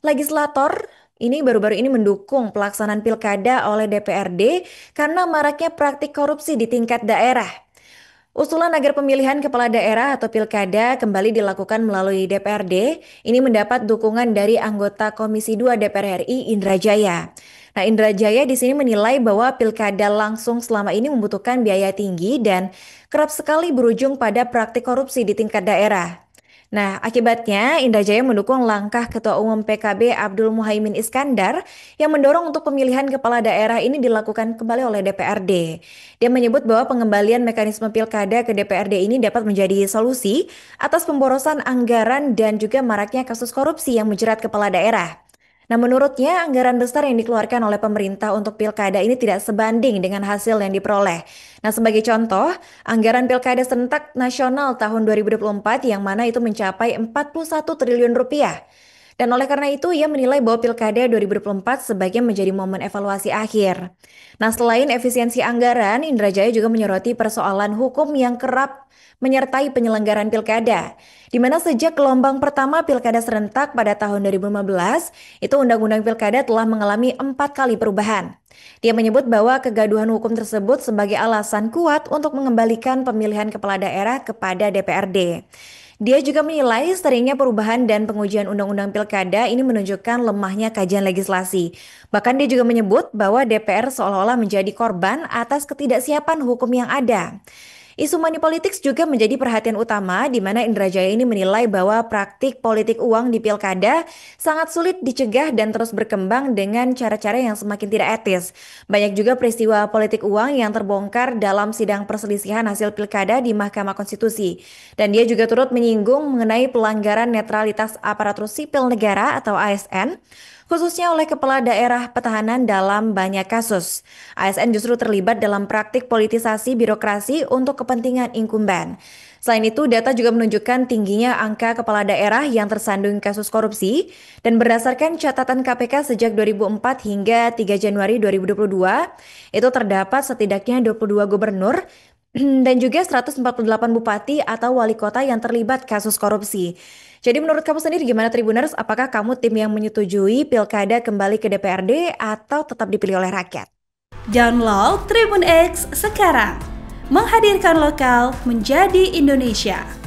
Legislator ini baru-baru ini mendukung pelaksanaan pilkada oleh DPRD karena maraknya praktik korupsi di tingkat daerah. Usulan agar pemilihan kepala daerah atau pilkada kembali dilakukan melalui DPRD ini mendapat dukungan dari anggota Komisi 2 DPR RI Indra Jaya. Nah, Indra Jaya di sini menilai bahwa pilkada langsung selama ini membutuhkan biaya tinggi dan kerap sekali berujung pada praktik korupsi di tingkat daerah. Nah, akibatnya Indra Jaya mendukung langkah Ketua Umum PKB Abdul Muhaimin Iskandar yang mendorong untuk pemilihan kepala daerah ini dilakukan kembali oleh DPRD. Dia menyebut bahwa pengembalian mekanisme pilkada ke DPRD ini dapat menjadi solusi atas pemborosan anggaran dan juga maraknya kasus korupsi yang menjerat kepala daerah. Nah, menurutnya anggaran besar yang dikeluarkan oleh pemerintah untuk pilkada ini tidak sebanding dengan hasil yang diperoleh. Nah, sebagai contoh, anggaran pilkada serentak nasional tahun 2024 yang mana itu mencapai 41 triliun rupiah. Dan oleh karena itu, ia menilai bahwa Pilkada 2024 sebagai menjadi momen evaluasi akhir. Nah, selain efisiensi anggaran, Indra Jaya juga menyoroti persoalan hukum yang kerap menyertai penyelenggaraan pilkada, di mana sejak gelombang pertama pilkada serentak pada tahun 2015, itu undang-undang pilkada telah mengalami 4 kali perubahan. Dia menyebut bahwa kegaduhan hukum tersebut sebagai alasan kuat untuk mengembalikan pemilihan kepala daerah kepada DPRD. Dia juga menilai seringnya perubahan dan pengujian undang-undang pilkada ini menunjukkan lemahnya kajian legislasi. Bahkan dia juga menyebut bahwa DPR seolah-olah menjadi korban atas ketidaksiapan hukum yang ada. Isu money politics juga menjadi perhatian utama di mana Indra Jaya ini menilai bahwa praktik politik uang di pilkada sangat sulit dicegah dan terus berkembang dengan cara-cara yang semakin tidak etis. Banyak juga peristiwa politik uang yang terbongkar dalam sidang perselisihan hasil pilkada di Mahkamah Konstitusi. Dan dia juga turut menyinggung mengenai pelanggaran netralitas aparatur sipil negara atau ASN, khususnya oleh kepala daerah petahana dalam banyak kasus. ASN justru terlibat dalam praktik politisasi birokrasi untuk kepentingan inkumben. Selain itu, data juga menunjukkan tingginya angka kepala daerah yang tersandung kasus korupsi dan berdasarkan catatan KPK sejak 2004 hingga 3 Januari 2022, itu terdapat setidaknya 22 gubernur dan juga 148 bupati atau wali kota yang terlibat kasus korupsi. Jadi menurut kamu sendiri gimana Tribuners? Apakah kamu tim yang menyetujui pilkada kembali ke DPRD atau tetap dipilih oleh rakyat? Download Tribun X sekarang. Menghadirkan lokal menjadi Indonesia.